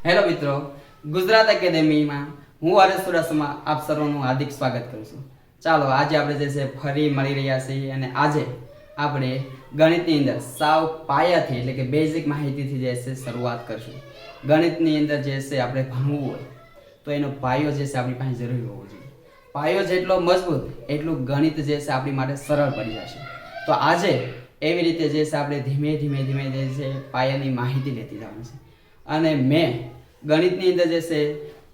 Hello મિત્રો, ગુજરાત એકેડેમીમાં હું RS Chudasama આપ સર્વનું હાર્દિક સ્વાગત કરું છું. ચાલો આજે આપણે જે છે ફરી મળી રહ્યા છીએ અને આજે આપણે ગણિતની અંદર સાવ પાયાથી એટલે કે બેઝિક માહિતીથી જે છે શરૂઆત કરશું. ગણિતની અંદર જે છે આપણે ભણવું હોય તો એનો પાયો જે છે આપણી પાસે જરૂરી હોવો જોઈએ. પાયો જેટલો મજબૂત એટલું ગણિત જે છે આપણી માટે સરળ પડી જશે. તો આજે એવી રીતે જે છે આપણે ધીમે ધીમે જે છે પાયાની માહિતી લેતી જવાની છે. અને મેં ગણિતની અંદર જે છે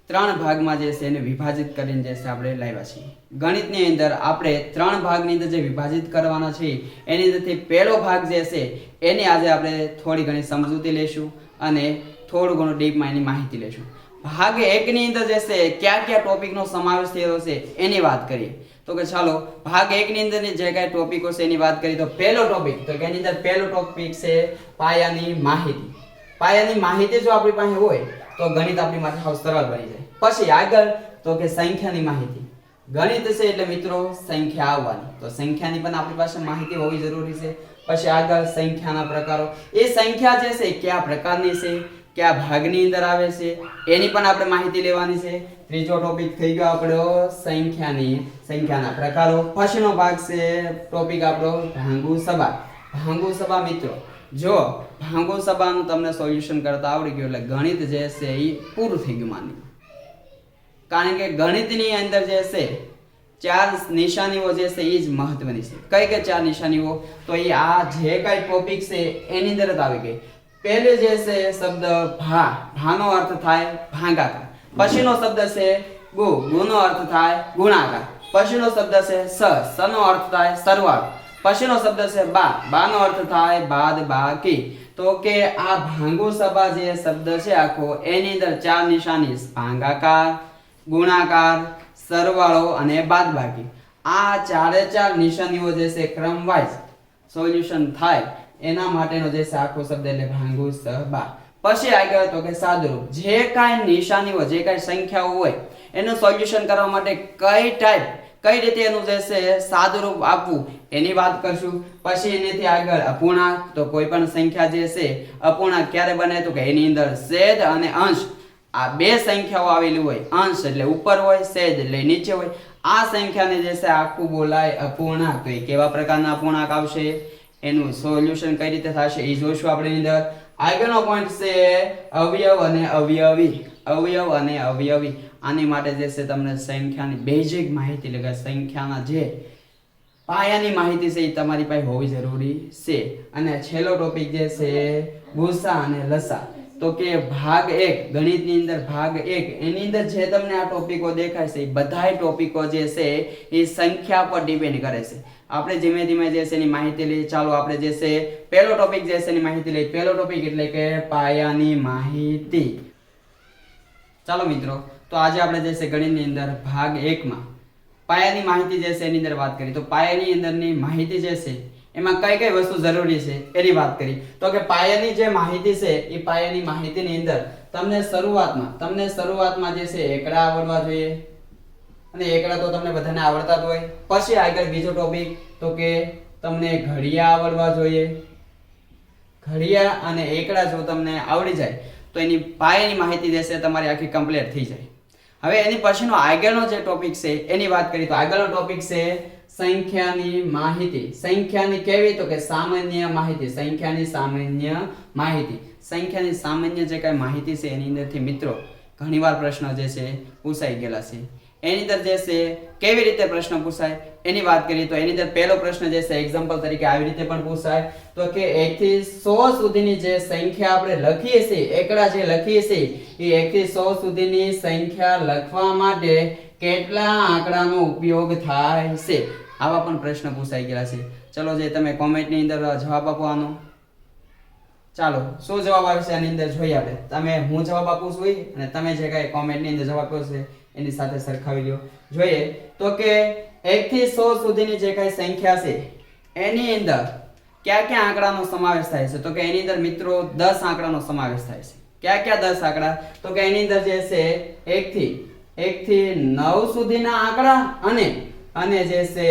3 ભાગમાં જે છે એને વિભાજિત કરીને જે છે આપણે લાવ્યા છીએ. ગણિતની અંદર આપણે 3 ભાગની અંદર જે વિભાજિત કરવાના છે એની અંદરથી પહેલો ભાગ જે છે એની આજે આપણે થોડી ઘણી સમજૂતી લેશું અને થોડું ઘણું ડીપમાં એની માહિતી લેશું. ભાગ 1 ની અંદર જે છે કયા ટોપિકનો સમાવેશ થયો છે એની વાત કરીએ. તો કે ચાલો ભાગ 1 ની અંદર જે કાંઈ ટોપિકો છે એની વાત કરીએ તો પહેલો ટોપિક તો કે એની અંદર પહેલો ટોપિક છે પાયાની માહિતી. પાયાની માહિતી જો આપણી પાસે હોય તો ગણિત આપણી માટે સાવ સરળ બની જાય. પછી આગળ તો કે સંખ્યાની માહિતી. ગણિત છે એટલે મિત્રો સંખ્યા આવવાની, તો સંખ્યાની પણ આપણી પાસે માહિતી હોવી જરૂરી છે. પછી આગળ સંખ્યાના પ્રકારો, એ સંખ્યા જે છે કયા પ્રકારની છે, કયા ભાગની અંદર આવે છે એની પણ આપણે માહિતી લેવાની છે. ત્રીજો ટોપિક થઈ ગયો આપણો સંખ્યાના પ્રકારો. પછીનો ભાગ છે ટોપિક આપણો ભાંગુ સભા. ભાંગુ સભા મિત્રો, જો ભાંગુ સભાનું તમને સોલ્યુશન કરતા આવડી ગયું એટલે ગણિત જે છે એ પૂરું થઈ ગયું માની. કારણ કે ગણિતની અંદર જે છે 4 નિશાનીઓ જે છે એ જ મહત્વની છે. કઈ 4 નિશાનીઓ? તો એ આ જે કઈ ટોપિક છે એની અંદર જ આવી ગઈ. પહેલે જે છે શબ્દ ભા, ભાનો અર્થ થાય ભાગાકાર. પછીનો શબ્દ છે ગુ, ગુનો અર્થ થાય ગુણાકાર. પછીનો શબ્દ છે સનો અર્થ થાય સરવાળો. પછીનો શબ્દ છે બા, બાનો અર્થ થાય બાદબાકી. તો કે આ ભાંગુ સભા જે શબ્દ છે આખો એની અંદર 4 નિશાની ભાગાકાર, ગુણાકાર, સરવાળો અને બાદબાકી. આ 4 નિશાનીઓ જે છે ક્રમવાઇઝ સોલ્યુશન થાય એના માટેનો જે છે આખો શબ્દ એટલે ભાંગુ સભા. પછી આગળ તો કે સાદુરૂપ. જે કાંઈ નિશાનીઓ, જે કાંઈ સંખ્યાઓ હોય એનું સોલ્યુશન કરવા માટે કઈ રીતે એનું જે છે સાદુરૂપ આપવું એની વાત કરશું. પછી એનાથી આગળ અપૂર્ણાંક, તો કોઈ પણ સંખ્યા જે છે અપૂર્ણાંક ક્યારે બને તો કે એની અંદર છેદ અને અંશ આ બે સંખ્યાઓ આવેલી હોય. અંશ એટલે ઉપર હોય, છેદ એટલે નીચે હોય. આ સંખ્યાને જે છે આખું બોલાય અપૂર્ણાંક. તો એ કેવા પ્રકારના અપૂર્ણાંક આવશે, એનું સોલ્યુશન કઈ રીતે થશે એ જોઈશું આપણે અંદર. આગળનો પોઈન્ટ છે અવયવ અને અવયવી. અવયવ અને અવયવી આની માટે જે છે તમને સંખ્યાની બેઝિક માહિતી એટલે કે સંખ્યાના જે પાયાની માહિતી છે એ તમારી પાસે હોવી જરૂરી છે. અને છેલ્લો ટોપિક જે છે ગુસા અને લસા. તો કે ભાગ 1 ગણિતની અંદર ભાગ 1 એની અંદર જે તમને આ ટોપિકો દેખાય છે એ બધાય ટોપિકો જે છે એ સંખ્યા પર ડિપેન્ડ કરે છે. આપણે ધીમે ધીમે જે છે એની માહિતી લઈએ. ચાલો આપણે જે છે પહેલો ટોપિક જે છે એની માહિતી લઈએ. પહેલો ટોપિક એટલે કે પાયાની માહિતી. ચાલો મિત્રો, તો આજે આપણે જે છે ગણિતની અંદર ભાગ 1 માં પાયાની માહિતી જે છે એની અંદર વાત કરી. તો પાયાની અંદરની માહિતી જે છે એમાં કઈ વસ્તુ જરૂરી છે એની વાત કરી. તો કે પાયાની જે માહિતી છે એ પાયાની માહિતીની અંદર તમને શરૂઆતમાં જે છે એકડા આવડવા જોઈએ અને એકડા તો તમને બધાને આવડતા જ હોય. પછી આગળ બીજો ટોપિક તો કે તમને ઘડિયા આવડવા જોઈએ. ઘડિયા અને એકડા જો તમને આવડી જાય તો એની પાયાની માહિતી જે છે તમારી આખી કમ્પ્લીટ થઈ જાય. હવે એની પછીનો આગળનો જે ટોપિક છે એની વાત કરીએ તો આગળનો ટોપિક છે સંખ્યાની માહિતી. સંખ્યાની કેવી? તો કે સામાન્ય માહિતી. સંખ્યાની સામાન્ય માહિતી. સંખ્યાની સામાન્ય જે કાંઈ માહિતી છે એની અંદરથી મિત્રો ઘણીવાર પ્રશ્ન જે છે પૂછાઈ ગયેલા છે. એની અંદર જે છે કેવી રીતે પ્રશ્ન પૂછાય એની વાત કરીએ તો એની અંદર પહેલો પ્રશ્ન જે છે એક્ઝામ્પલ તરીકે આવી રીતે પણ પૂછાય. તો કે 1 થી 100 સુધીની જે સંખ્યા આપણે લખીએ છીએ, એકડા જે લખીએ છીએ એ 1 થી 100 સુધીની સંખ્યા લખવા માટે કેટલા આંકડાનો ઉપયોગ થાય છે? આવા પણ પ્રશ્ન પૂછાઈ ગયા છે. ચલો જે તમે કોમેન્ટની અંદર જવાબ આપવાનો. ચાલો શું જવાબ આવે છે આની અંદર જોઈએ આપણે. હું જવાબ આપું છું અને તમે જે કાંઈ કોમેન્ટની અંદર જવાબ આપ્યો છે એની સાથે સરખાવી લ્યો. જોઈએ તો કે 1 થી 100 સુધીની જે કાંઈ સંખ્યા છે એની અંદર કયા આંકડાનો સમાવેશ થાય છે? તો કે એની અંદર મિત્રો 10 આંકડાનો સમાવેશ થાય છે. કયા 10 આંકડા? તો કે એની અંદર જે છે 1 થી 9 સુધીના આંકડા અને જે છે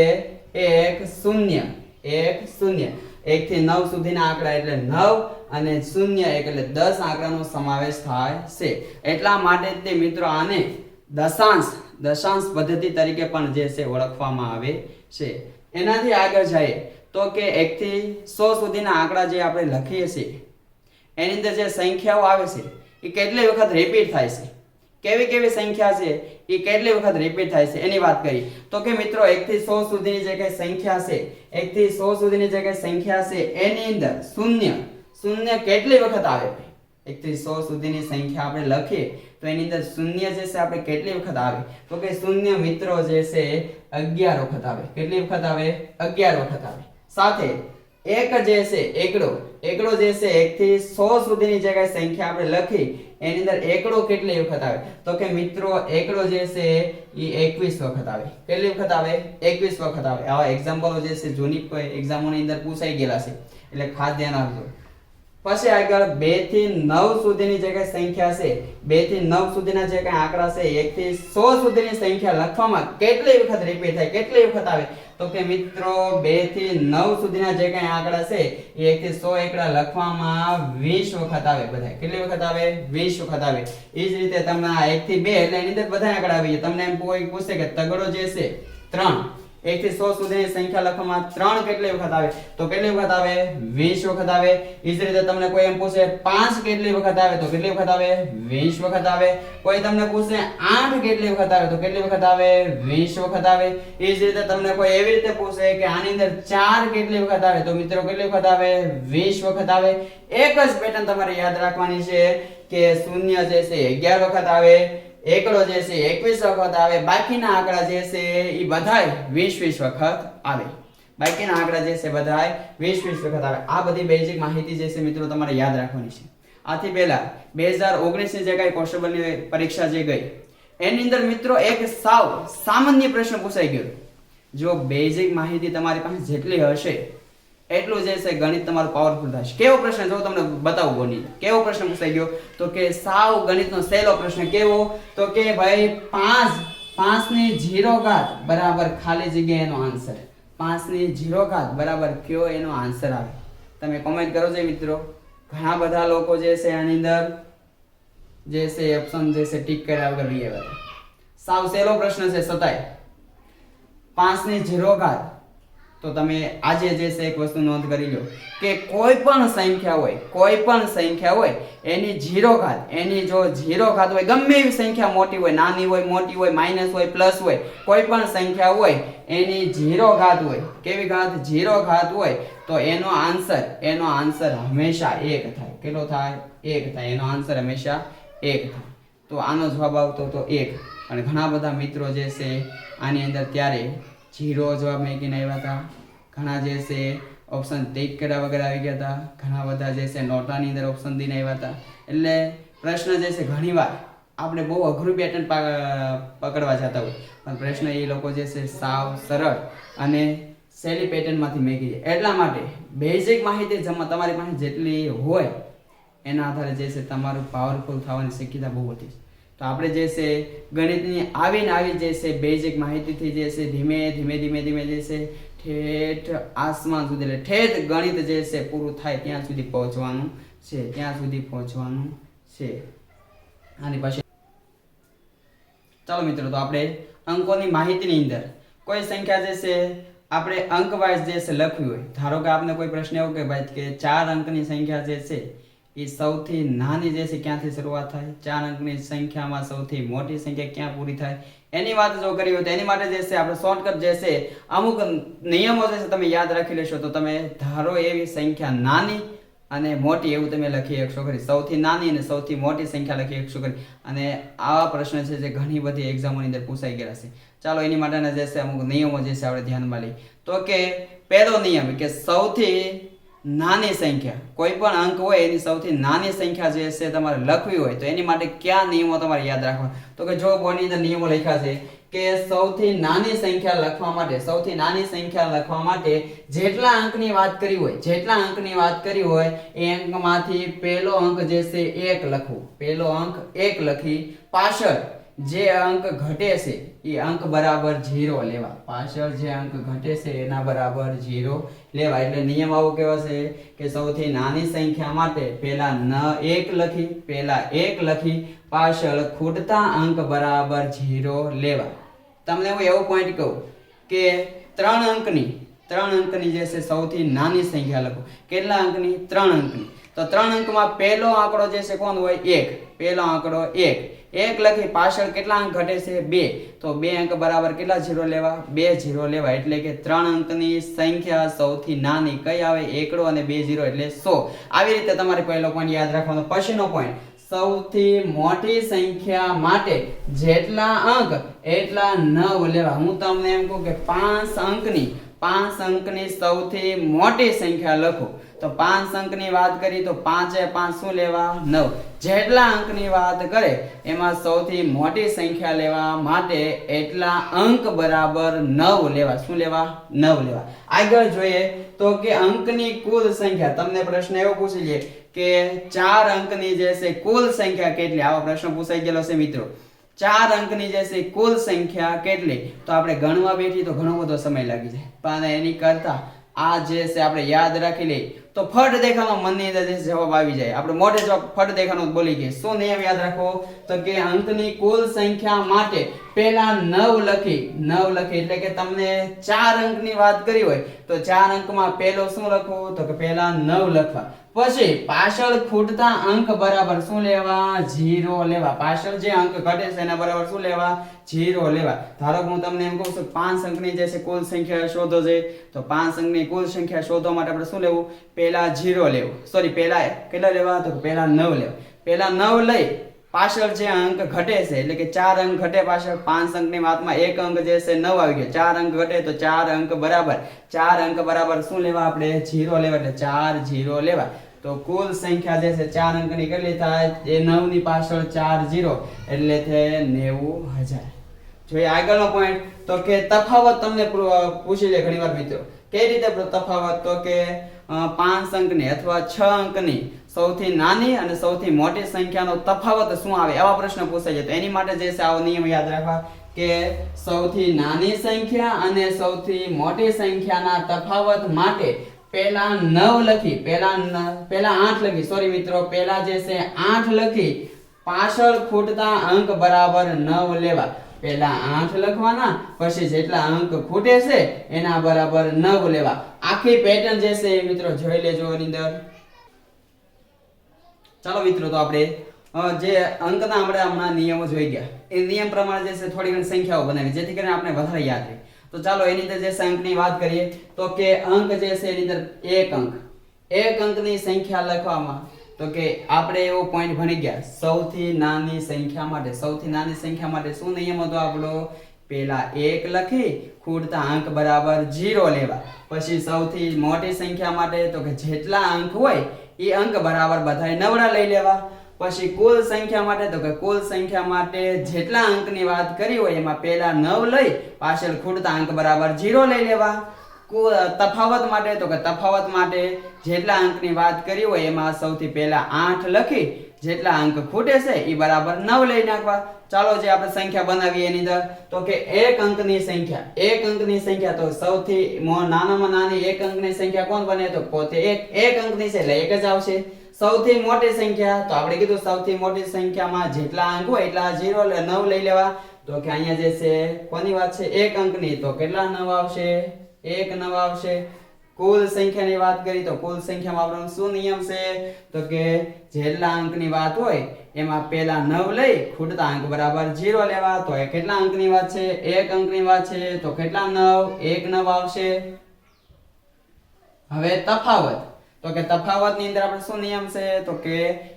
1 0. 1 થી 9 સુધીના આંકડા એટલે 9 અને 0 એટલે 10 આંકડાનો સમાવેશ થાય છે. એટલા માટે તે મિત્રો આને દશાંશ પદ્ધતિ તરીકે પણ જે છે ઓળખવામાં આવે છે. એનાથી આગળ જાય તો કે 1 થી 100 સુધીના આંકડા જે આપણે લખીએ છીએ એની અંદર જે સંખ્યાઓ આવે છે એ કેટલી વખત રિપીટ થાય છે, કેવી કેવી સંખ્યા છે એ કેટલી વખત રિપીટ થાય છે એની વાત કરી તો કે મિત્રો 1 થી 100 સુધીની જે કઈ સંખ્યા છે 1 થી 100 સુધીની જે કઈ સંખ્યા છે એની અંદર શૂન્ય કેટલી વખત આવે? 1 થી 100 સુધીની સંખ્યા આપણે લખીએ તો એની અંદર શૂન્ય જે છે આપણે કેટલી વખત આવે? તો કે શૂન્ય મિત્રો જે છે 11 વખત આવે. કેટલી વખત આવે? 11 વખત આવે. સાથે એક જે છે એકડો જે છે 1 થી 100 સુધીની જે કઈ સંખ્યા આપણે લખી એની અંદર એકડો કેટલી વખત આવે? તો કે મિત્રો એકડો જે છે એ 21 વખત આવે. કેટલી વખત આવે? 21 વખત આવે. આવા એક્ઝામ્પલો જે છે જૂની એક્ઝામોની અંદર પૂછાઈ ગયેલા છે એટલે ખાસ ધ્યાન આપજો. પછી આગળ 2 થી 9 સુધીની જે કઈ સંખ્યા છે 2 થી 9 સુધીના જે કઈ આંકડા છે 1 થી 100 સુધીની સંખ્યા લખવામાં કેટલી વખત રિપીટ થાય, કેટલી વખત આવે? તો કે મિત્રો 2 થી 9 સુધીના જે કઈ આંકડા છે એ 1 થી 100 આંકડા લખવામાં 20 વખત આવે. બધા કેટલી વખત આવે? 20 વખત આવે. એ જ રીતે તમને 1 થી 2 એટલે એની અંદર બધા આંકડા આવી જાય. તમને એમ કોઈ પૂછે કે તગડો જે છે 3 1 થી 100 સુધીની સંખ્યા લખવામાં 3 કેટલી વખત આવે? તો કેટલી વખત આવે? 20 વખત આવે. એ જ રીતે તમને કોઈ એમ પૂછે 5 કેટલી વખત આવે? તો કેટલી વખત આવે? 20 વખત આવે. કોઈ તમને પૂછે 8 કેટલી વખત આવે? તો કેટલી વખત આવે? 20 વખત આવે. એ જ રીતે તમને કોઈ એવી રીતે પૂછે કે આની અંદર 4 કેટલી વખત આવે? તો મિત્રો કેટલી વખત આવે? 20 વખત આવે. એક જ પેટર્ન તમારે યાદ રાખવાની છે કે શૂન્ય જે છે 11 વખત આવે, એકડો જે છે 21 વખત આવે, બાકીના આંકડા જે છે એ બધાય 20 વખત આવે. બાકીના આંકડા જે છે બધાય 20 વખત આવે. આ બધી બેઝિક માહિતી જે છે મિત્રો તમારે યાદ રાખવાની છે. આથી પહેલા 2019 ની જે કઈ કોન્સ્ટેબલની પરીક્ષા જે ગઈ એની અંદર મિત્રો એક સાવ સામાન્ય પ્રશ્ન પૂછાઈ ગયો. જો બેઝિક માહિતી તમારી પાસે જેટલી હશે એટલું જે છે ગણિત તમારું પાવરફુલ થશે. કેવો પ્રશ્ન જો તમને બતાવું ગણિત કેવો પ્રશ્ન પૂછાઈ ગયો તો કે સાવ ગણિતનો સહેલો પ્રશ્ન. કેવો? તો કે ભાઈ 5 ની 0 ઘાત બરાબર ખાલી જગ્યા એનો આન્સર. 5 ની 0 ઘાત બરાબર કયો એનો આન્સર આવે? તમે કોમેન્ટ કરો છો મિત્રો. ઘણા બધા લોકો જે છે આની અંદર જે છે ઓપ્શન જે છે ટીક કર્યા વગર રહી આવ્યા. સાવ સહેલો પ્રશ્ન છે છતાંય 5 ની 0 ઘાત. તો તમે આજે જે છે એક વસ્તુ નોંધ કરી લો કે કોઈ પણ સંખ્યા હોય એની 0 ઘાત, એની જો 0 ઘાત હોય, ગમે એવી સંખ્યા મોટી હોય, નાની હોય, મોટી હોય, માઇનસ હોય, પ્લસ હોય, કોઈ પણ સંખ્યા હોય એની 0 ઘાત હોય, કેવી ઘાત? 0 ઘાત હોય તો એનો આન્સર હંમેશા 1 થાય. કેટલો થાય? 1 થાય. એનો આન્સર હંમેશા 1 થાય. તો આનો જવાબ આવતો તો 1. અને ઘણા બધા મિત્રો જે છે આની અંદર ત્યારે 0 જવાબ મેકીને આવ્યા હતા. ઘણા જે છે ઓપ્શન ટિક કર્યા વગર આવી ગયા હતા. ઘણા બધા જે છે નોટાની અંદર ઓપ્શન દઈને આવ્યા હતા. એટલે પ્રશ્ન જે છે ઘણીવાર આપણે બહુ અઘરું પેટર્ન પકડવા જતા હોય પણ પ્રશ્ન એ લોકો જે છે સાવ સરળ અને સહેલી પેટર્નમાંથી મેકી જાય. એટલા માટે બેઝિક માહિતી તમારી પાસે જેટલી હોય એના આધારે જે છે તમારું પાવરફુલ થવાની શક્યતા બહુ વધી છે. તો આપણે જે છે ગણિતની આવી જે છે બેઝિક માહિતીથી જે છે ધીમે જે છે ઠેઠ આસમાન સુધી એટલે ઠેઠ ગણિત જે છે પૂરું થાય ત્યાં સુધી પહોંચવાનું છે. આની પછી ચાલો મિત્રો તો આપણે અંકોની માહિતીની અંદર કોઈ સંખ્યા જે છે આપણે અંક વાઇઝ જે છે લખવી હોય. ધારો કે આપને કોઈ પ્રશ્ન એવો કે ભાઈ કે 4 અંકની સંખ્યા જે છે એ સૌથી નાની જે છે ક્યાંથી શરૂઆત થાય, 4 અંકની સંખ્યામાં સૌથી મોટી સંખ્યા ક્યાં પૂરી થાય એની વાત જો કરી હોય તો એની માટે જે છે આપણે શોર્ટકટ જે છે અમુક નિયમો જે છે તમે યાદ રાખી લેશો તો તમે ધારો એવી સંખ્યા નાની અને મોટી એવું તમે લખી શકશો ખરી. સૌથી નાની અને સૌથી મોટી સંખ્યા લખી શકશો ખરી. અને આવા પ્રશ્ન છે જે ઘણી બધી એક્ઝામોની અંદર પૂછાઈ ગયા છે. ચાલો એની માટેના જે છે અમુક નિયમો જે છે આપણે ધ્યાનમાં લઈએ તો કે પહેલો નિયમ કે સૌથી નાની સંખ્યા કોઈ પણ અંક હોય એની સૌથી નાની સંખ્યા જે છે તમારે લખવી હોય તો એની માટે કયા નિયમો તમારે યાદ રાખવા? તો કે જો બોર્ડની અંદર નિયમો લખ્યા છે કે સૌથી નાની સંખ્યા લખવા માટે જેટલા અંકની વાત કરી હોય એ અંકમાંથી પહેલો અંક જે છે 1 લખવું. પહેલો અંક 1 લખી પાછળ જે અંક ઘટે છે એ અંક બરાબર 0 લેવા. પાછળ જે અંક ઘટે છે એના બરાબર 0 લેવા. એટલે નિયમ આવો કેવો છે કે સૌથી નાની સંખ્યા માટે પહેલા 1 લખી પાછળ ખૂટતા અંક બરાબર 0 લેવા. તમને હું એવો પોઈન્ટ કહું કે 3 અંકની જે છે સૌથી નાની સંખ્યા લખો. કેટલા અંકની? 3 અંકની. તો 3 અંકમાં પહેલો આંકડો જે છે કોણ હોય? 1. પહેલો આંકડો 1 લખી પાછળ કેટલા અંક ઘટે છે? 2. તો 2 અંક બરાબર કેટલા 0 લેવા? 2 0 લેવા. એટલે કે 3 અંકની સંખ્યા સૌથી નાની કઈ આવે? એકડો અને 2 0 એટલે 100. આવી રીતે તમારે પહેલો પોઈન્ટ યાદ રાખવાનો. પછીનો પોઈન્ટ, સૌથી મોટી સંખ્યા માટે જેટલા અંક એટલા 9 લેવા. હું તમને એમ કહું કે 5 અંકની સૌથી મોટી સંખ્યા લખો. તો 5 અંકની વાત કરી તો 5 5 શું લેવા? 9. જેટલા અંકની વાત કરે એમાં સૌથી મોટી સંખ્યા લેવા માટે એટલા અંક બરાબર 9 લેવા. શું લેવા? 9 લેવા. આગળ જોઈએ તો કે અંકની કુલ સંખ્યા. તમને પ્રશ્ન એવો પૂછી લે કે 4 અંકની જે છે કુલ સંખ્યા કેટલી? આવો પ્રશ્ન પૂછાઈ ગયેલો છે મિત્રો. 4 અંકની જે છે કુલ સંખ્યા કેટલી? તો આપણે ગણવા બેઠી તો ઘણો બધો સમય લાગી જાય, પણ એની કરતા આ જે છે આપણે યાદ રાખી લઈએ તો ફટ દેખાનો મનની અંદર જે જવાબ આવી જાય. આપણે મોઢે જવાબ ફટ દેખાનો બોલી ગયે. શું નિયમ યાદ રાખો? તો કે અંકની કુલ સંખ્યા માટે પહેલા 9 લખી એટલે કે તમને 4 અંકની વાત કરી હોય તો 4 અંકમાં પહેલો શું લખવું? તો કે પહેલા 9 લખવા. પછી પાછળ ખૂટતા અંક બરાબર શું લેવા? 0 લેવા. પાછળ જે અંક ઘટે છે એના બરાબર શું લેવા? 0 લેવા. ધારો કે હું તમને એમ કહું છું 5 અંકની જે છે કુલ સંખ્યા શોધો છે, તો 5 અંકની કુલ સંખ્યા શોધવા માટે આપણે શું લેવું? પહેલા 0 લેવું. સોરી, પહેલા કેટલા લેવા? તો પહેલા 9 લેવા. પહેલા 9 લઈ પાછળ જે અંક ઘટે છે એટલે કે 4 અંક ઘટે પાછળ 5 અંકની વાતમાં એક અંક જે છે 9 આવી ગયો. 4 અંક ઘટે તો 4 અંક બરાબર શું લેવા? આપણે 0 લેવા. એટલે 4 0 લેવા. તો કુલ સંખ્યા જે છે 4 અંકની કેટલી થાય? એ 9 ની પાછળ 4 0 એટલે તે 90,000. જોઈએ આગળનો પોઈન્ટ તો કે તફાવત તમને પૂછી લે ઘણીવાર મિત્રો. કઈ રીતે તફાવત? તો કે 5 અંકની અથવા 6 અંકની સૌથી નાની અને સૌથી મોટી સંખ્યાનો તફાવત શું આવે? આવા પ્રશ્ન પૂછાય છે. તો એની માટે જે છે આવો નિયમ યાદ રાખવા કે સૌથી નાની સંખ્યા અને સૌથી મોટી સંખ્યાના તફાવત માટે પહેલા 9 લખી, પહેલા 8 લખી, સોરી મિત્રો, પહેલા જે છે 8 લખી પાછળ ખૂટતા અંક બરાબર 9 લેવા. પહેલા 8 લખવાના, પછી જેટલા અંક ખૂટે છે એના બરાબર 9 લેવા. આખી પેટર્ન જે છે મિત્રો જોઈ લેજો એની અંદર. ચાલો મિત્રો, તો આપણે જે અંકના આપણે હમણાં નિયમો જોઈ ગયા એ નિયમ પ્રમાણે જે છે થોડી ઘણી સંખ્યાઓ બનાવી જેથી કરીને આપણે વધારે યાદ રહે. તો ચાલો એની અંદર જે અંકની વાત કરીએ તો કે અંક જે છે એની અંદર એક અંકની સંખ્યા લખવામાં તો કે આપણે એવો પોઈન્ટ ભણી ગયા સૌથી નાની સંખ્યા માટે શું નિયમ હતો આપણો? પહેલા 1 લખી ખૂટતા અંક બરાબર 0 લેવા. પછી સૌથી મોટી સંખ્યા માટે તો કે જેટલા અંક હોય એ અંક બરાબર બધાય નવડા લઈ લેવા. પછી કુલ સંખ્યા માટે તો કે કુલ સંખ્યા માટે જેટલા અંકની વાત કરી હોય એમાં પહેલા 9 લઈ પાછળ ખૂટતા અંક બરાબર 0 લઈ લેવા. તફાવત માટે તો કે તફાવત માટે જેટલા અંકની વાત કરી હોય એમાં સૌથી પહેલા 8 લખી જેટલા અંક ખૂટે છે એ બરાબર 9 લઈ નાખવા. ચાલો જે આપણે સંખ્યા બનાવીએ એની અંદર તો કે એક અંકની સંખ્યા તો સૌથી નાનામાં નાની એક અંકની સંખ્યા કોણ બને? તો પોતે એક અંકની છે એટલે એક જ આવશે. સૌથી મોટી સંખ્યા તો આપણે કીધું સૌથી મોટી સંખ્યામાં જેટલા અંક હોય એટલા 9 લઈ લેવા. તો કે અહીંયા જે છે કોની વાત છે? એક અંકની, તો કેટલા 9 આવશે? 1 9 આવશે. કુલ સંખ્યાની વાત કરી તો કુલ સંખ્યામાં આપણો શું નિયમ છે? તો કે જેટલા અંકની વાત હોય એમાં પહેલા 9 લઈ ખૂટતા અંક બરાબર 0 લેવા. તો એ કેટલા અંકની વાત છે? 1 અંકની વાત છે તો કેટલા 9? 1 9 આવશે. હવે તફાવત તો કે તફાવતની અંદર આપણે શું નિયમ છે? તો કે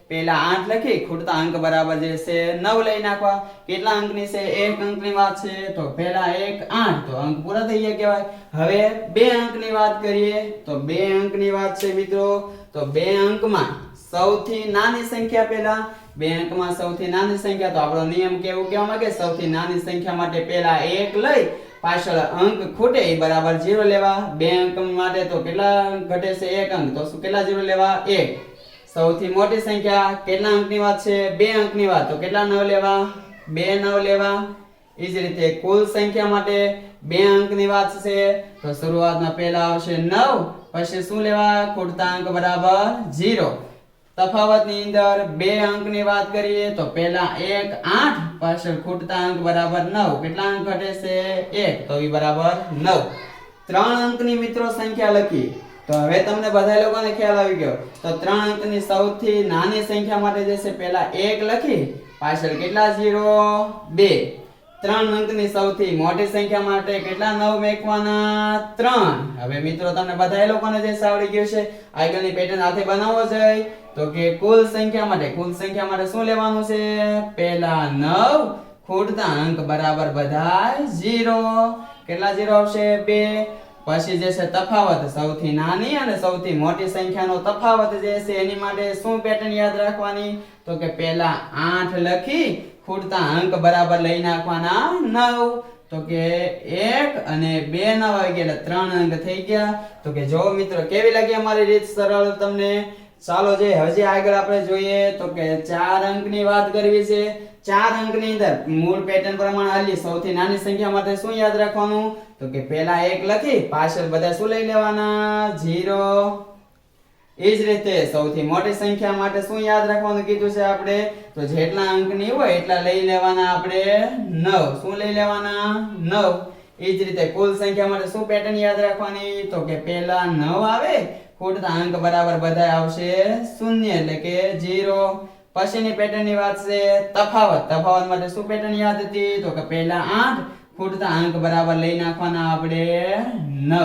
પહેલા 8 લખી ખૂટતા અંક બરાબર જે છે 9 લઈ નાખવા. કેટલા અંકની છે? 1 અંકની વાત છે તો પહેલા 1 8 તો અંક પૂરા થઈ ગયા કહેવાય. હવે 2 અંકની વાત કરીએ તો 2 અંકની વાત છે મિત્રો. તો 2 અંકમાં સૌથી નાની સંખ્યા પહેલા 2 અંકમાં સૌથી નાની સંખ્યા તો આપણો નિયમ કેવું કહેવા માંગે? સૌથી નાની સંખ્યા માટે પહેલા 1 લઈ પાછળ અંક ખૂટે એ બરાબર 0 લેવા. 2 અંક માટે તો કેટલા ઘટે છે? 1 અંક, તો શું કેટલા 0 લેવા? 1. સૌથી મોટી સંખ્યા કેટલા અંકની વાત છે? 2 અંકની વાત, તો કેટલા 9 લેવા? 2 9 લેવા. એ જ રીતે કુલ સંખ્યા માટે 2 અંકની વાત છે તો શરૂઆતમાં પહેલા આવશે 9, પછી શું લેવા? ખૂટતા અંક બરાબર 0. તફાવતની અંદર 2 અંકની વાત કરીએ તો પહેલા 1 8, પાછળ ખૂટતા અંક બરાબર 9. કેટલા અંક ઘટે છે? 1, તો એ બરાબર 9. 3 અંકની મિત્રો સંખ્યા લખી તો હવે તમને બધા લોકોને ખ્યાલ આવી ગયો. તો 3 અંકની સૌથી નાની સંખ્યા માટે જે છે પહેલા 1 લખી, પાછળ કેટલા 0? 2. 3 અંકની સૌથી મોટી સંખ્યા માટે કેટલા 9 મેકવાના? 3. હવે મિત્રો તમને બધા લોકોને જે આવડી ગયું છે, આગળની પેટર્ન હાથે બનાવવો જોઈએ તો કે કુલ સંખ્યા માટે શું લેવાનું છે? પહેલા 9, ખૂટતા અંક બરાબર બધાય 0. કેટલા 0 આવશે? 2. પછી જે છે તફાવત, સૌથી નાની અને સૌથી મોટી સંખ્યાનો તફાવત જે છે એની માટે શું પેટર્ન યાદ રાખવાની? તો કે પહેલા 8 લખી, ખૂટતા અંક બરાબર લઈ નાખવાના 9. તો કે 1 અને 2 9 આવી ગયા એટલે 3 અંક થઈ ગયા. તો કે જો મિત્રો કેવી લાગી અમારી રીત સરળ તમને? ચાલો જે હજી આગળ આપણે જોઈએ તો કે 4 અંકની વાત કરવી છે. 4 અંકની અંદર મૂળ પેટર્ન પ્રમાણે હાલી સૌથી નાની સંખ્યા માટે શું યાદ રાખવાનું? તો કે પહેલા 1 લખી, પાછળ બધા શું લઈ લેવાના? 0. એ જ રીતે સૌથી મોટી સંખ્યા માટે શું યાદ રાખવાનું કીધું છે આપણે? તો જેટલા અંકની હોય એટલા લઈ લેવાના આપણે 9. શું લઈ લેવાના? 9. એ જ રીતે કુલ સંખ્યા માટે શું પેટર્ન યાદ રાખવાની? તો કે પહેલા 9 આવે, ખૂટતા અંક બરાબર બધા આવશે 0 એટલે કે 0. પછીની પેટર્નની વાત છે તફાવત માટે શું પેટર્ન યાદ હતી? તો કે પહેલા 8, ખૂટતા અંક બરાબર લઈ નાખવાના આપણે 9.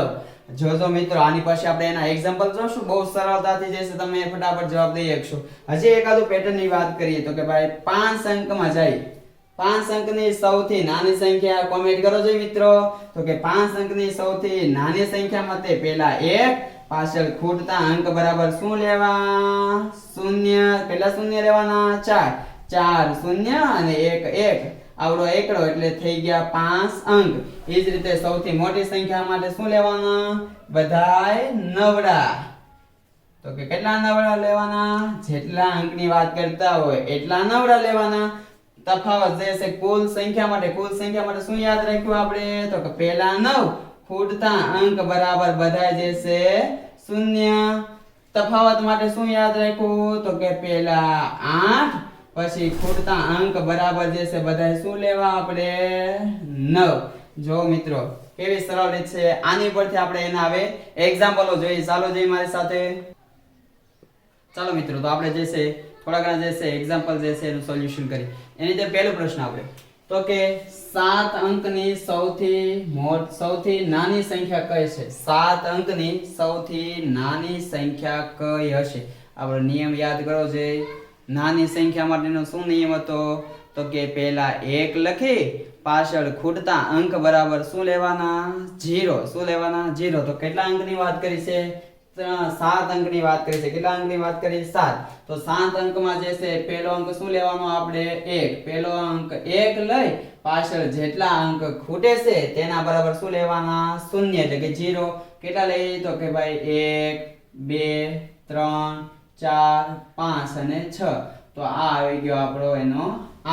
જોજો મિત્રો આની પછી આપણે એના એક્ઝામ્પલ જોશું, બહુ સરળતાથી જે છે તમે ફટાફટ જવાબ દઈ શકશો. હજી એકાદું પેટર્નની વાત કરીએ તો કે ભાઈ 5 અંકમાં જાય. 5 અંકની સૌથી નાની સંખ્યા કોમેન્ટ કરો છો મિત્રો. તો કે 5 અંકની સૌથી નાની સંખ્યામાં તે પહેલા 1, પાછળ ખૂટતા અંક બરાબર શું લેવા? 0. પહેલા 0 લેવાના? 4. 4 0 અને 1 1. આવડો એકડો એટલે થઈ ગયા 5 અંક. એ જ રીતે સૌથી મોટી સંખ્યા માટે શું લેવાના? બધાય નવડા. તો કે કેટલા નવડા લેવાના? જેટલા અંકની વાત કરતા હોય એટલા નવડા લેવાના. તફાવત જે છે કુલ સંખ્યા માટે શું યાદ રાખ્યું આપણે? તો કે પહેલા 9, ખૂટતા અંક બરાબર બધાય જે છે 0. તફાવત માટે શું યાદ રાખ્યું? તો કે પહેલા 8, પછી ખૂટતા અંક બરાબર જે છે બધાય શું લેવા આપણે? 9. જો મિત્રો કેવી સરળ રીત છે. આની પરથી આપણે એના હવે એક્ઝામ્પલો જોઈએ. ચાલો જોઈએ મારી સાથે. ચાલો મિત્રો તો આપણે જે છે થોડા ઘણા જે છે એક્ઝામ્પલ જે છે એનું સોલ્યુશન કરી. એની અંદર પહેલો પ્રશ્ન આપણે તો કે 7 અંકની સૌથી નાની સંખ્યા કઈ છે? 7 અંકની સૌથી નાની સંખ્યા કઈ હશે? આપણે નિયમ યાદ કરવો જોઈએ. નાની સંખ્યા માટેનો શું નિયમ હતો? તો કે પહેલા 1 લખી, પાછળ ખૂટતા અંક બરાબર શું લેવાના? 0. શું લેવાના? 0. તો કેટલા અંકની વાત કરી છે? 7 અંકની વાત કરી છે. કેટલા અંકની વાત કરી? 7. તો 7 અંકમાં જે છે પહેલો અંક શું લેવાનો આપણે? 1. પહેલો અંક 1 લઈ, પાછળ જેટલા અંક ખૂટે છે તેના બરાબર શું લેવાના? 0 એટલે કે 0. કેટલા લઈ? તો કે ભાઈ 1 2 3 4 5 અને 6. તો આ આવી ગયો આપણો એનો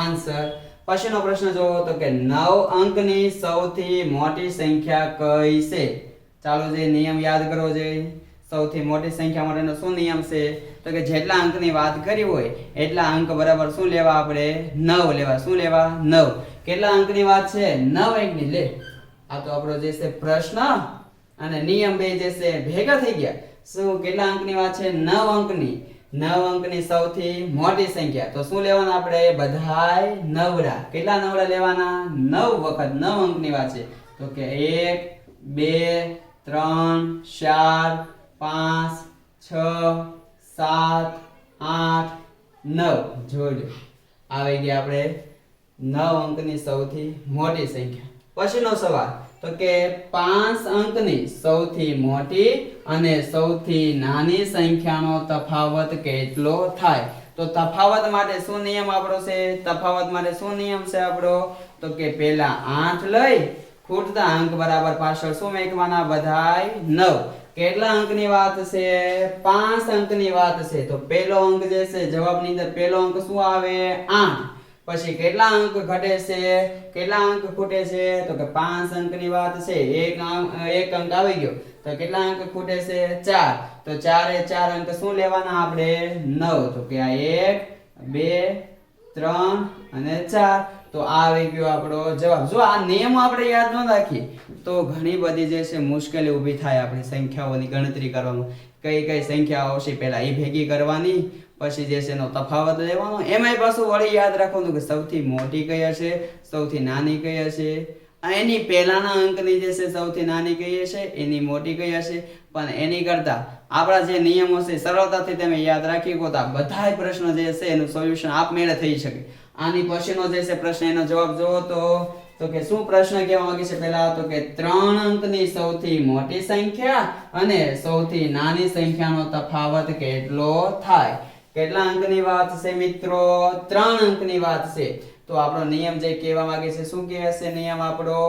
આન્સર. પછીનો પ્રશ્ન જોવો તો કે 9 અંકની સૌથી મોટી સંખ્યા કઈ છે? ચાલો જે નિયમ યાદ કરવો જોઈએ. સૌથી મોટી સંખ્યા માટેનો શું નિયમ છે? તો કે જેટલા અંકની વાત કરી હોય એટલા અંક બરાબર શું લેવા આપણે? 9 લેવા. શું લેવા? 9. કેટલા અંકની વાત છે? 9 અંકની. લે આ તો આપણો જે છે પ્રશ્ન અને નિયમ બે જે છે ભેગા થઈ ગયા. શું કેટલા અંકની વાત છે? 9 અંકની. 9 અંકની સૌથી મોટી સંખ્યા તો શું લેવાના આપણે? બધાય નવડા. કેટલા નવડા લેવાના? 9 વખત 9 અંકની વાત છે. તો કે 1 2 3 4 5 6 7 8 9. જોજો આવી ગયા આપણે 9 અંકની સૌથી મોટી સંખ્યા. પછીનો સવાલ તો કે 5 અંકની સૌથી મોટી અને સૌથી નાની સંખ્યાનો તફાવત કેટલો થાય? તો તફાવત માટે શું નિયમ આપણો છે? તફાવત માટે શું નિયમ છે આપણો? તો કે પહેલા 8 લઈ, ખૂટતા અંક બરાબર પાછળ શું મેકવાના? બધાય 9. કેટલા અંકની વાત છે? 5 અંકની વાત છે. તો પહેલો અંક જે છે જવાબની અંદર પહેલો અંક શું આવે? 8. પછી કેટલા અંક ઘટે છે, કેટલા અંક ખૂટે છે, તો કે 5 અંકની વાત છે. એક અંક આવી ગયો તો કેટલા અંક ખૂટે છે, 4. તો 4 એ 4 અંક શું લેવાના આપણે, 9. તો કે આ 1 2 3 અને 4. તો આ આવી ગયો આપણો જવાબ. જો આ નિયમો આપણે યાદ ન રાખીએ તો ઘણી બધી જે છે મુશ્કેલી ઊભી થાય આપણે સંખ્યાઓની ગણતરી કરવામાં. કઈ કઈ સંખ્યાઓ આવશે પહેલા એ ભેગી કરવાની, પછી જે છે એનો તફાવત લેવાનો, એમાંય પાછું વળી યાદ રાખવાનું કે સૌથી મોટી કઈ હશે, સૌથી નાની કઈ હશે, એની પહેલાના અંકની જે છે સૌથી નાની કઈ હશે, એની મોટી કઈ હશે. પણ એની કરતા આપણા જે નિયમો છે સરળતાથી તમે યાદ રાખી શકો તો બધાય પ્રશ્નો જે છે એનું સોલ્યુશન આપમેળે થઈ શકે. આની પછીનો જે છે પ્રશ્ન એનો જવાબ જોવો તો કે શું પ્રશ્ન કહેવા માંગે છે પહેલા, તો કે 3 અંકની સૌથી મોટી સંખ્યા અને સૌથી નાની સંખ્યાનો તફાવત કેટલો થાય. કેટલા અંકની વાત છે મિત્રો, 3 અંકની વાત છે. તો આપણો નિયમ જે કહેવા માંગે છે શું કહે છે નિયમ આપણો,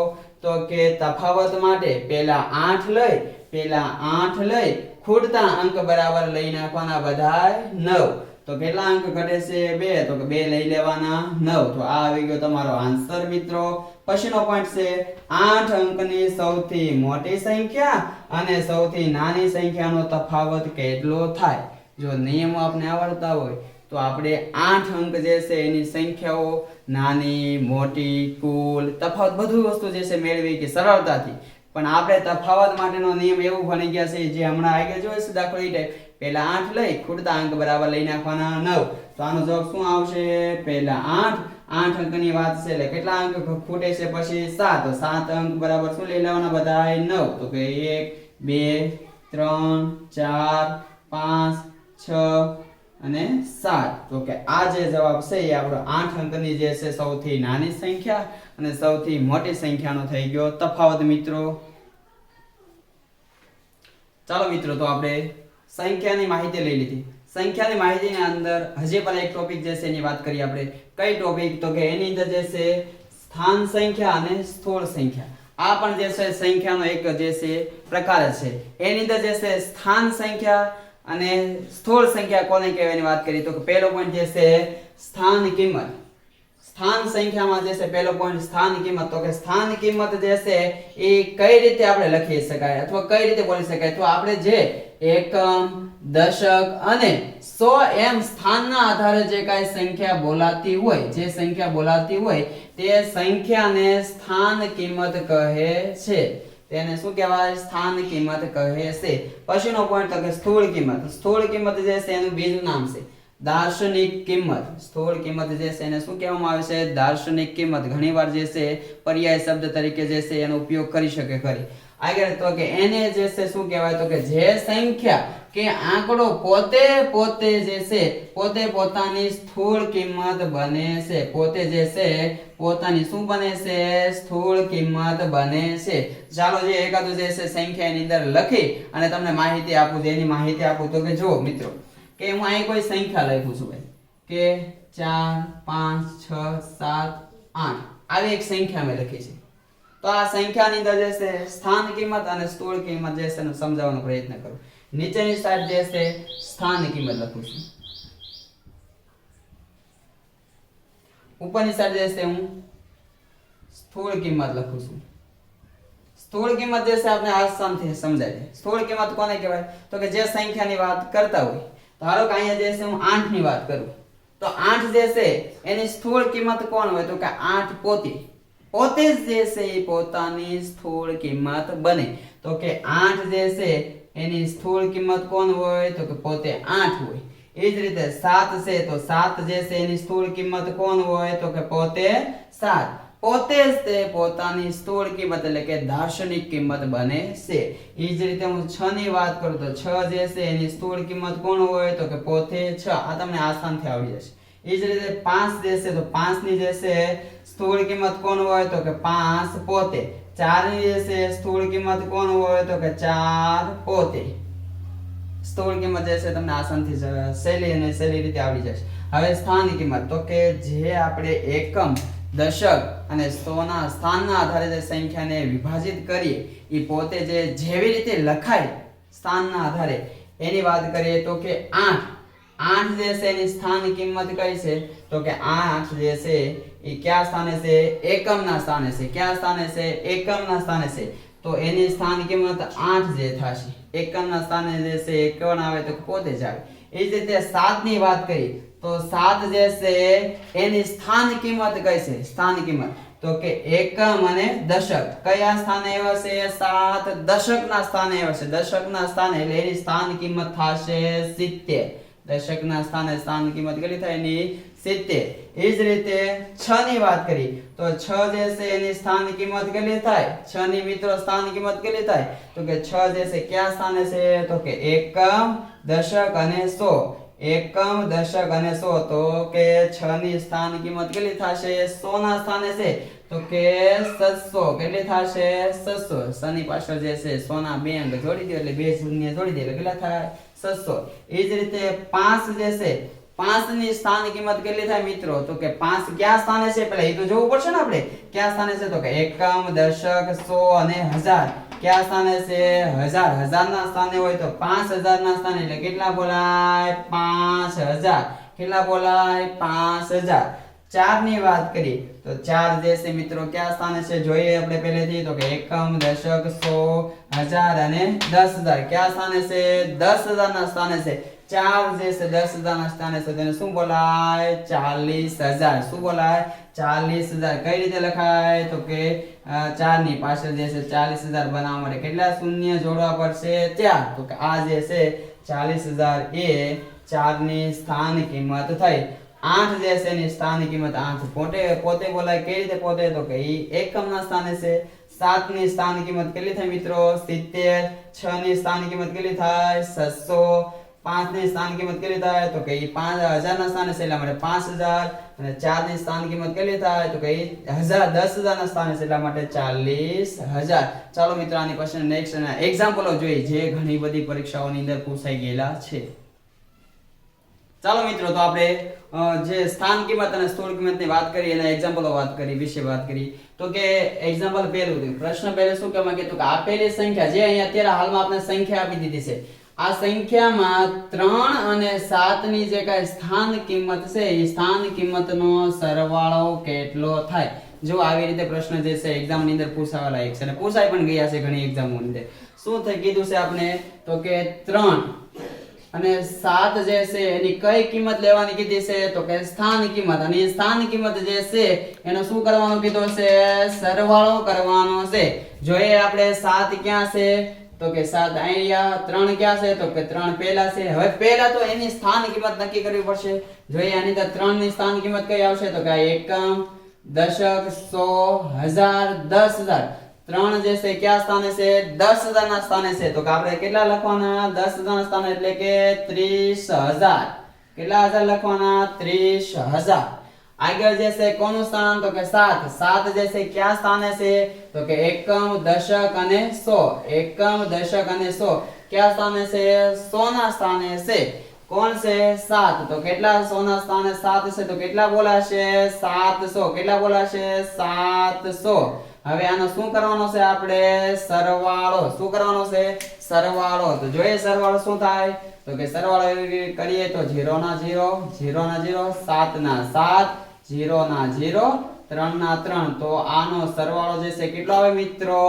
તો કે તફાવત માટે પહેલા 8 લઈ ખૂટતા અંક બરાબર લઈ નાખવાના બધાય 9. તો કેટલા અંક ઘટે છે, 2. તો કે 2 લઈ લેવાના 9. તો આ આવી ગયો તમારો આન્સર મિત્રો. પછીનો પોઈન્ટ છે 8 અંકની સૌથી મોટી સંખ્યા અને સૌથી નાની સંખ્યાનો તફાવત કેટલો થાય. જો નિયમો આપણે આવડતા હોય તો આપણે 8 અંક જે છે એની સંખ્યાઓ નાની મોટી કુલ તફાવત બધું વસ્તુ જે છે મેળવી કે સરળતાથી. પણ આપણે તફાવત માટેનો નિયમ એવું ભણી ગયા છે જે હમણાં આગળ જોઈશું દાખલો એ ટાઈપ. પહેલા 8 લઈ ખૂટતા અંક બરાબર લઈ નાખવાના 9. તો આનો જવાબ શું આવશે, પહેલા 8 અંકની વાત છે એટલે કેટલા અંક ખૂટે છે પછી 7. તો 7 અંક બરાબર શું લઈ લેવાના બધાય 9. તો કે 1 2 3 4 5 6 અને 7. તો કે આ જે જવાબ છે એ આપણો 8 અંકની જે છે સૌથી નાની સંખ્યા અને સૌથી મોટી સંખ્યાનો થઈ ગયો તફાવત મિત્રો. ચાલો મિત્રો તો આપણે સંખ્યાની માહિતી લઈ લીધી. સંખ્યાની માહિતીની અંદર હજી પણ એક ટોપિક જે છે એની વાત કરીએ આપણે. કઈ ટોપિક, તો કે એની અંદર જે છે સ્થાન સંખ્યા અને સ્થૂળ સંખ્યા. આ પણ જે છે સંખ્યાનો એક જે છે પ્રકાર છે. એની અંદર જે છે સ્થાન સંખ્યા અને સ્થૂળ સંખ્યા કોને કહેવાની વાત કરી તો કે પહેલો પોઈન્ટ જે છે સ્થાન કિંમત. સ્થાન સંખ્યામાં જે છે પહેલો પોઈન્ટ સ્થાન કિંમત. તો કે સ્થાન કિંમત જે છે એ કઈ રીતે આપણે લખી શકાય અથવા કઈ રીતે બોલી શકાય, તો આપણે જે એકમ, દશક અને 100 એમ સ્થાનના આધારે જે કાંઈ સંખ્યા બોલાતી હોય, જે સંખ્યા બોલાતી હોય તે સંખ્યાને સ્થાન કિંમત કહે છે. તેને શું કહેવાય, સ્થાન કિંમત કહે છે. પછીનો પોઈન્ટ તો કે સ્થૂળ કિંમત. સ્થૂળ કિંમત જે છે એનું બીજું નામ છે દાર્શનિક કિંમત. સ્થૂળ કિંમત જે છે એને શું કહેવામાં આવે છે, દાર્શનિક કિંમત. ઘણીવાર જે છે પર્યાય શબ્દ તરીકે જે છે એનો ઉપયોગ કરી શકે ખરી. આગળ તો કે એને જે છે શું કહેવાય, તો કે જે સંખ્યા કે આંકડો પોતે જે છે પોતે પોતાની સ્થૂળ કિંમત બને છે. પોતે જે છે પોતાની શું બને છે, સ્થૂળ કિંમત બને છે. ચાલો જે એકાદું જે છે સંખ્યા એની અંદર લખી અને તમને માહિતી આપું. એની માહિતી આપું તો કે જો મિત્રો કે હું અહીં કોઈ સંખ્યા લખું છું ભાઈ કે 4 5 6 7 8 આવી એક સંખ્યા મેં લખી છે. તો આ સંખ્યાની અંદર જે છે સ્થાન કિંમત અને સ્થૂળ કિંમત જે છે સમજાવવાનો પ્રયત્ન કરું. નીચેની સાઈડ જે છે સ્થાન કિંમત લખું છું, ઉપરની સાઈડ જે છે હું સ્થૂળ કિંમત લખું છું. સ્થૂળ કિંમત જે છે આપણે આસાનથી સમજાય છે. સ્થૂળ કિંમત કોને કહેવાય, તો કે જે સંખ્યાની વાત કરતા હોય. ધારો કે અહીંયા જે છે હું 8 ની વાત કરું તો 8 જે છે એની સ્થૂળ કિંમત કોણ હોય, તો કે 8 પોતે જ જે છે એ પોતાની સ્થૂળ કિંમત બને. તો કે 8 જે છે એની સ્થૂળ કિંમત કોણ હોય, તો કે પોતે 8 હોય. એ જ રીતે 7 છે તો 7 જે છે એની સ્થૂળ કિંમત કોણ હોય, તો કે પોતે 7. પોતે જ તે પોતાની સ્થૂળ કિંમત એટલે કે દાર્શનિક કિંમત બને છે. એ જ રીતે હું 6 ની વાત કરું તો 6 જે છે એની સ્થૂળ કિંમત કોણ હોય, તો કે પોતે 6. આ તમને આસાનથી આવડી જશે. એ જ રીતે 5 જે છે તો 5 ની જે છે સ્થૂળ કિંમત કોણ હોય, તો કે 5 પોતે. 4 ની જે છે સ્થૂળ કિંમત કોણ હોય, તો કે 4 પોતે. સ્થૂળ કિંમત જે છે તમને આસાનથી સહેલી રીતે આવડી જશે. હવે સ્થાન કિંમત તો કે જે આપણે એકમ, દશક અને 100 ના સ્થાનના આધારે જે સંખ્યાને વિભાજિત કરીએ એ પોતે જેવી રીતે લખાય સ્થાનના આધારે એની વાત કરીએ તો કે 8 જે છે એની સ્થાન કિંમત કઈ છે, તો કે 8 જે છે એ કયા સ્થાને છે? એકમના સ્થાને છે. કયા સ્થાને છે? એકમના સ્થાને છે. તો એની સ્થાન કિંમત 8 જે થશે. એકમના સ્થાને જે છે કોણ આવે? તો પોતે જ આવે. એ જ રીતે 7 ની વાત કરી તો 7 જે છે એની સ્થાન કિંમત કઈ છે? સ્થાન કિંમત તો કે એકમ અને દશક કયા સ્થાને આવ્યા છે? 7 દશકના સ્થાને આવ્યા છે. દશકના સ્થાને એટલે એની સ્થાન કિંમત થશે 70. દશકના સ્થાને સ્થાન કિંમત કેટલી થાય? એની 70. એ જ રીતે 6 ની વાત કરી તો 6 જે છે એની સ્થાન કિંમત કેટલી થાય? 6 ની મિત્રો સ્થાન કિંમત કેટલી થાય? તો કે 6 જે છે કયા સ્થાને છે? તો કે એકમ દશક અને 100. એકમ દશક અને 100 તો કે 6 ની સ્થાન કિંમત કેટલી થશે? 100 ના સ્થાને છે તો કે 700. કેટલી થશે? 700. 100 ની પાછળ જે છે 100 ના બે અંક જોડી દો એટલે બે શૂન્ય જોડી દે એટલે કેટલા થાય? 700. એ જ રીતે 5 જે છે 5 ની સ્થાન કિંમત કેટલી થાય મિત્રો? તો કે 5 કયા સ્થાને છે? પહેલા એ તો જોવું પડશે ને આપણે કયા સ્થાને છે? તો કે એકમ દશક 100 અને 1000 કયા સ્થાને છે? 1000 ના સ્થાને હોય તો 5000 ના સ્થાને એટલે કેટલા બોલાય? 5000. કેટલા બોલાય? 5000. 4 ની વાત કરી તો 4 જે છે મિત્રો કયા સ્થાને છે? જોઈએ આપણે પહેલેથી તો કે એકમ દશક 100 1000 અને 10000 કયા સ્થાને છે? 10000 ના સ્થાને છે. 4 જે છે 10000 ના સ્થાને છે તેને શું બોલાય? 40000. શું બોલાય? 40000. કઈ રીતે લખાય? તો કે 4 ની પાછળ જે છે 40000 બનાવવા માટે કેટલા શૂન્ય જોડવા પડશે? 4. તો કે આ જે છે 40000 એ 4 ની સ્થાન કિંમત થઈ. 8 જે છે એની સ્થાન કિંમત 8 પોતે બોલાય. કઈ રીતે પોતે? તો કે ઈ એકમના સ્થાને છે. 7 ની સ્થાન કિંમત કેટલી થાય મિત્રો? 70. 6 ની સ્થાન કિંમત કેટલી થાય? 600. 5 ની સ્થાન કિંમત કેટલી થાય? તો કે ઈ 5000 ના સ્થાને છે એટલા માટે 5000. અને 4 ની સ્થાન કિંમત કેટલી થાય? તો કે ઈ 10000 ના સ્થાને છે એટલા માટે 40000. ચાલો મિત્રો આની પછી નેક્સ્ટ એક્ઝામ્પલો જોઈએ જે ઘણી બધી પરીક્ષાઓની અંદર પૂછાઈ ગયેલા છે. ચાલો મિત્રો તો આપણે જે સ્થાન કિંમત અને સ્થૂળ કિંમતની વાત કરી એના એક્ઝામ્પલો વાત કરી વિશે વાત કરી તો કે એક્ઝામ્પલ પહેલું પ્રશ્ન પહેલે શું કહેવામાં કે તો કે આપેલી સંખ્યા જે અહીંયા અત્યારે હાલમાં આપણે સંખ્યા આપી દીધી છે આ સંખ્યામાં 3 અને 7 ની જે કાંઈ સ્થાન કિંમત છે એ સ્થાન કિંમતનો સરવાળો કેટલો થાય? જો આવી રીતે પ્રશ્ન જે છે એક્ઝામ ની અંદર પૂછાવાલા એક છે અને પૂછાઈ પણ ગયા છે ઘણી એક્ઝામો ની અંદર. શું થઈ કીધું છે આપણે તો કે 3 અને 7 જે છે એની કઈ કિંમત લેવાની કીધી છે તો કે સ્થાન કિંમત. અને એ સ્થાન કિંમત જે છે એનો શું કરવાનું કીધું છે? સરવાળો કરવાનો છે. જોઈએ આપણે 7 ક્યાં છે તો કે 7 અહીંયા. 3 ક્યાં છે તો કે 3 પહેલા છે. હવે પહેલા તો એની સ્થાન કિંમત નક્કી કરવી પડશે. જોઈએ આની અંદર 3 ની સ્થાન કિંમત કઈ આવશે તો કે એકમ દશક 100 1000 10000. 3 જે છે કયા સ્થાને છે? 10000 ના સ્થાને છે. તો કે આપણે કેટલા લખવાના? 10000 ના સ્થાને એટલે કે 30000. કેટલા હજાર લખવાના? 30000. આગળ જે છે કોનું સ્થાન તો કે 7. 7 જે છે કયા સ્થાને છે તો કે એકમ દશક અને 100. એકમ દશક અને 100 કયા સ્થાને છે? 100 ના સ્થાને છે. કોણ છે? 7. તો કેટલા 100 ના સ્થાને 7 છે તો કેટલા બોલાશે? 700. કેટલા બોલાશે? 700. હવે આનો શું કરવાનો છે આપણે? સરવાળો. શું કરવાનો છે? સરવાળો. તો જોઈએ સરવાળો શું થાય તો કે સરવાળો કરીએ તો 0 ના 0 0 ના 0 7 ના 7 0 ના 0 3 ના 3. તો આનો સરવાળો જે છે કેટલો આવે મિત્રો?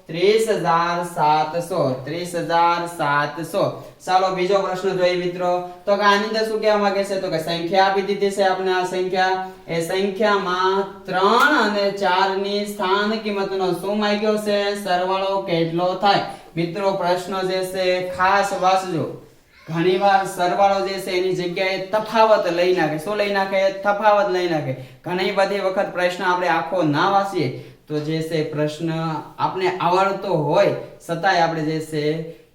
30700. 30700. ચાલો બીજો પ્રશ્ન જોઈએ મિત્રો તો કે આની અંદર શું કહેવા માંગે છે તો કે સંખ્યા આપી દીધી છે આપણે. આ સંખ્યા એ સંખ્યામાં 3 અને 4 ની સ્થાન કિંમતનો શું માંગ્યો છે? સરવાળો કેટલો થાય? મિત્રો પ્રશ્ન જે છે ખાસ વાંચજો. ઘણીવાર સરવાળો જે છે એની જગ્યાએ તફાવત લઈ નાખે. શું લઈ નાખે? તફાવત લઈ નાખે. ઘણી બધી વખત પ્રશ્ન આપણે આખો ના વાંચીએ તો જે છે પ્રશ્ન આપણે આવડતો હોય છતાંય આપણે જે છે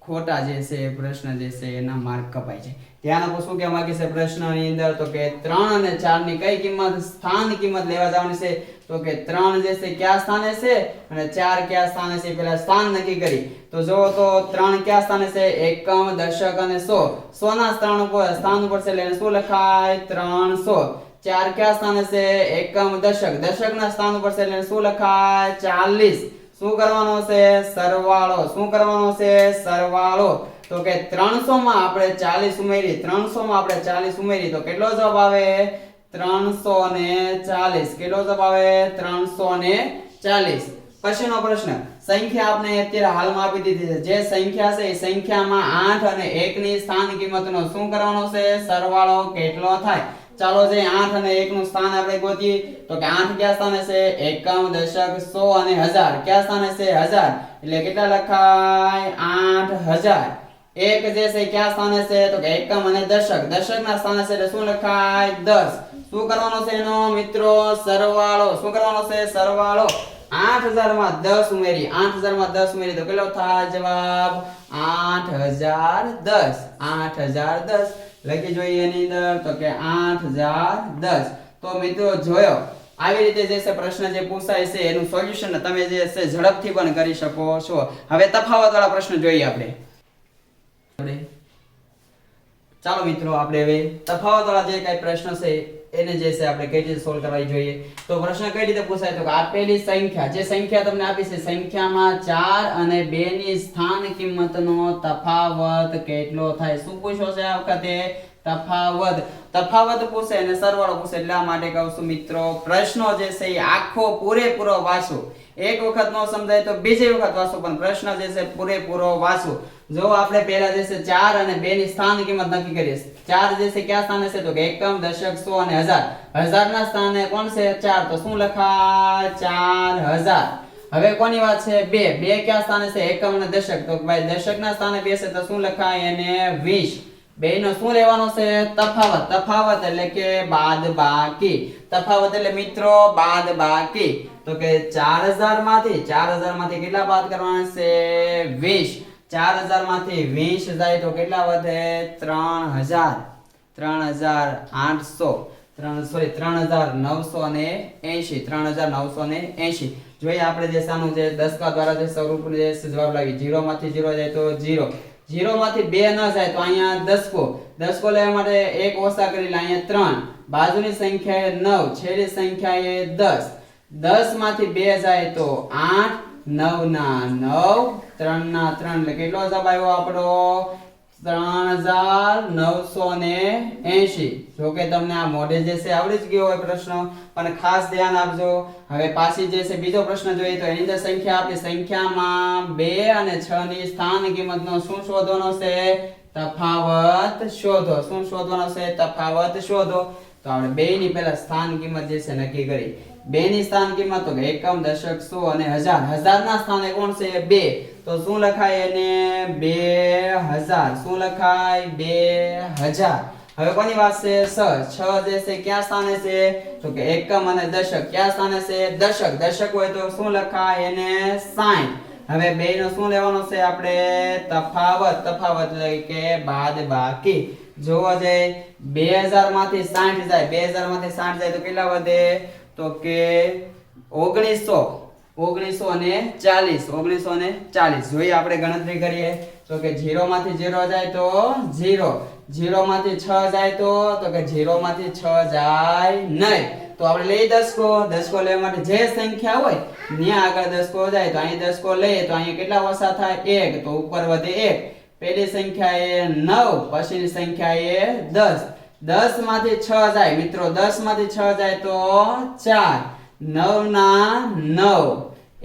ખોટા જે છે પ્રશ્ન જે છે એના માર્ક કપાય છે. ત્યાં આપણે શું કહેવા માંગે છે પ્રશ્નની અંદર તો કે 3 અને 4 ની કઈ કિંમત સ્થાન કિંમત લેવા જવાની છે તો કે 3 જે છે કયા સ્થાને છે અને 4 કયા સ્થાને છે? પહેલા સ્થાન નક્કી કરી તો જો તો 3 કયા સ્થાને છે? એકમ દશક અને 100. 100 ના સ્થાન ઉપર છે એટલે શું લખાય? 300. 4 કયા સ્થાને છે? એકમ દશક. દશક ના સ્થાન ઉપર છે એટલે શું લખાય? 40. શું કરવાનો છે? સરવાળો. શું કરવાનો છે? સરવાળો. તો કે 300 માં આપણે 40 ઉમેરી 300 માં આપણે 40 ઉમેરી તો કેટલો જવાબ આવે? 340 કેટલો જવાબ આવે 340. પછીનો પ્રશ્ન સંખ્યા આપણે અત્યારે હાલમાં આપી દીધી છે જે સંખ્યા છે એ સંખ્યામાં 8 અને 1 ની સ્થાન કિંમતનો શું કરવાનો છે સરવાળો કેટલો થાય ચાલો જે 8 અને 1 નું સ્થાન આપણે ગોતીએ તો કે 8 ક્યાં સ્થાને છે એકમ દશક 100 અને 1000 ક્યાં સ્થાને છે 1000 એટલે કેટલા લખાય 8000. એક જે છે ક્યાં સ્થાને છે તો કે એકમ અને દશક દશકના સ્થાને છે એટલે શું લખાય 10. શું કરવાનો છે એનો મિત્રો સરવાળો શું કરવાનો છે સરવાળો 8000 માં 10 ઉમેરી 8000 માં 10 ઉમેરી તો કેટલો થાય જવાબ 8010. 8010 લખી જોઈએ એની અંદર તો કે 8010. તો મિત્રો જોયો આવી રીતે જે છે પ્રશ્ન જે પૂછાય છે એનું સોલ્યુશન તમે જે છે ઝડપથી પણ કરી શકો છો. હવે તફાવતવાળા પ્રશ્ન જોઈએ આપણે. ચાલો મિત્રો આપણે હવે તફાવતવાળા જે કઈ પ્રશ્ન છે એને જે છે આપણે કઈ રીતે સોલ્વ કરવાની જોઈએ. તો પ્રશ્ન કઈ રીતે પૂછાય તો કે આપેલી સંખ્યા જે સંખ્યા તમને આપી છે સંખ્યામાં 4 અને 2 ની સ્થાન કિંમતનો તફાવત કેટલો થાય. શું પૂછ્યો છે આ વખતે તફાવત પૂછે અને સરવાળો પૂછે એટલા માટે કહું છું મિત્રો પ્રશ્નો જે છે એ આખો પૂરેપૂરો વાંચો. એક વખત નો સમજાય તો બીજી વખત વાંચો પણ પ્રશ્ન જે છે પૂરેપૂરો વાંચો. જો આપણે પહેલા જે છે 4 અને 2 ની સ્થાન કિંમત નક્કી કરીએ. 4 જે છે ક્યાં સ્થાને છે તો કે એકમ દશક 100 અને 1000. 1000 ના સ્થાને કોણ છે 4 તો શું લખાય 4000. હવે કોની વાત છે 2 ક્યાં સ્થાને છે એકમ અને દશક તો ભાઈ દશક ના સ્થાને 2 છે તો શું લખાય એને 20. બેનો શું લેવાનો છે તફાવત એટલે કે બાદબાકી. તફાવત એટલે મિત્રો બાદબાકી. તો કે 4000 માંથી કેટલા બાદ કરવાના છે 20. 4000 માંથી 20 જાય તો કેટલા વધે 3980. જોઈએ આપણે જે સાનું જે દસકા દ્વારા જે સ્વરૂપ જે જવાબ લાવી 0 માંથી 0 જાય તો 0. 0 માંથી 2 ન જાય તો અહીંયા દસકો લેવા માટે 1 ઓછા કરી લે અહીંયા 3. બાજુની સંખ્યા એ 9 છેલ્લી સંખ્યા એ 10. 10 માંથી 2 જાય તો 8. 9 ના 9 3 ના 3 એટલે કેટલો જવાબ આવ્યો આપણો 3980. જો કે તમને આ મોઢે જે છે આવડી જ ગયો હોય પ્રશ્ન પણ ખાસ ધ્યાન આપજો. હવે પાછી જે છે બીજો પ્રશ્ન જોઈએ તો એની અંદર સંખ્યા આપી સંખ્યામાં 2 અને 6 ની સ્થાન કિંમતનો શું શોધવાનો છે તફાવત શોધો. શું શોધવાનો છે તફાવત શોધો. તો આપણે 2 ની પહેલા સ્થાન કિંમત જે છે નક્કી કરી. 2 ની સ્થાન કિંમત તો એકમ દશક 100 અને 1000. 1000 ના સ્થાને કોણ છે 2 તો શું લખાય એને 2000. શું લખાય 2000. હવે કોની વાત છે 6 જે છે ક્યાં સ્થાને છે તો કે એકમ અને દશક ક્યાં સ્થાને છે દશક હોય તો શું લખાય એને 60. હવે બે નો શું લેવાનો છે આપણે તફાવત એટલે કે બાદબાકી. જોવા જાય 2000 માંથી 60 જાય 2000 માંથી 60 જાય તો કેટલા વધે તો કે 1940. જોઈએ આપણે ગણતરી કરીએ તો કે 0 માંથી 0 જાય તો 0 માંથી 6 જાય તો કે 0 માંથી 6 જાય નહીં. તો આપણે લઈ દસકો લેવા માટે જે સંખ્યા હોય ત્યાં આગળ દસકો જાય તો અહીં દસકો લઈએ તો અહીં કેટલા ઓછા થાય 1 તો ઉપર વધે 1. પહેલી સંખ્યા એ 9 પછીની સંખ્યા એ 10. 10 માંથી 6 જાય મિત્રો 10 માંથી 6 જાય તો 4. 9 ના 9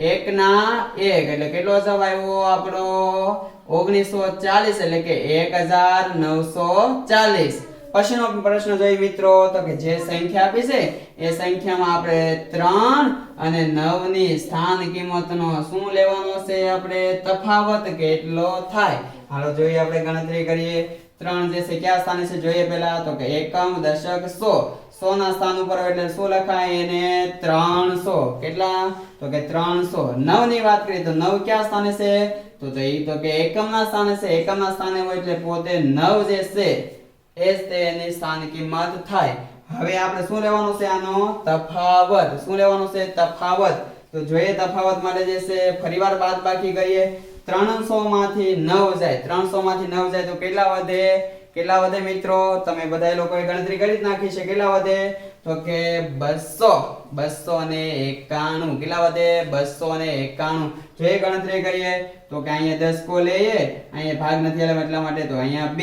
1 ના 1 એટલે કેટલો જવાબ આવ્યો આપણો 1940 એટલે કે 1940. પછીનો પ્રશ્ન જોઈએ મિત્રો તો કે જે સંખ્યા આપી છે એ સંખ્યામાં આપણે 3 અને 9 ની સ્થાન કિંમતનો શું લેવાનો છે આપણે તફાવત કેટલો થાય. હાલો જોઈએ આપણે ગણતરી કરીએ. 3 જે છે ક્યાં સ્થાને છે જોઈએ પહેલા તો કે એકમ દશક 100 ના સ્થાન ઉપર એટલે શું લખાય એને 300. કેટલા તો કે 300. 9 ની વાત કરીએ તો 9 ક્યાં સ્થાને છે તો કે એકમ ના સ્થાને છે. એકમ ના સ્થાને હોય એટલે પોતે 9 જે છે એ તેની સ્થાન કિંમત થાય. હવે આપણે શું લેવાનું છે આનો તફાવત. શું લેવાનું છે તફાવત. તો જોઈએ તફાવત માટે જે છે ફરીવાર બાદબાકી કરીએ. 300 માંથી 9 જાય 300 માંથી 9 જાય તો કેટલા વધે મિત્રો તમે બધા લોકોએ ગણતરી કરી જ નાખી છે. કેટલા વધે તો કે 291. કેટલા વધે 291. જો ગણતરી કરીએ તો કે અહીંયા 10 કો લઈએ અહીંયા ભાગ નથી આલે એટલા માટે તો અહીંયા 2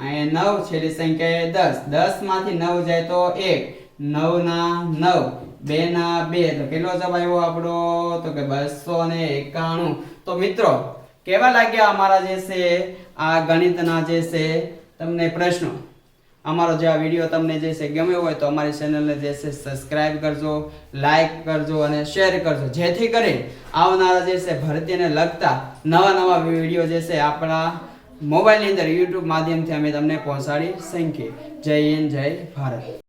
અહીંયા 9 છેલ્લી સંખ્યા 10. 10 માંથી 9 જાય તો 1 9 ના 9 2 ના 2 એટલે કેટલો જવાબ આવ્યો આપણો તો કે 291. તો મિત્રો કેવા લાગ્યા અમારા જે છે આ ગણિતના જે છે તમને પ્રશ્નો? અમારો જે આ વિડીયો તમને જે છે ગમ્યો હોય તો અમારી ચેનલને જે છે સબસ્ક્રાઇબ કરજો, લાઈક કરજો અને શેર કરજો, જેથી કરીને આવનારા જે છે ભરતીને લગતા નવા વિડીયો જે છે આપણા મોબાઈલની અંદર YouTube માધ્યમથી અમે તમને પહોંચાડી શકીએ. જય હિન્દ, જય ભારત.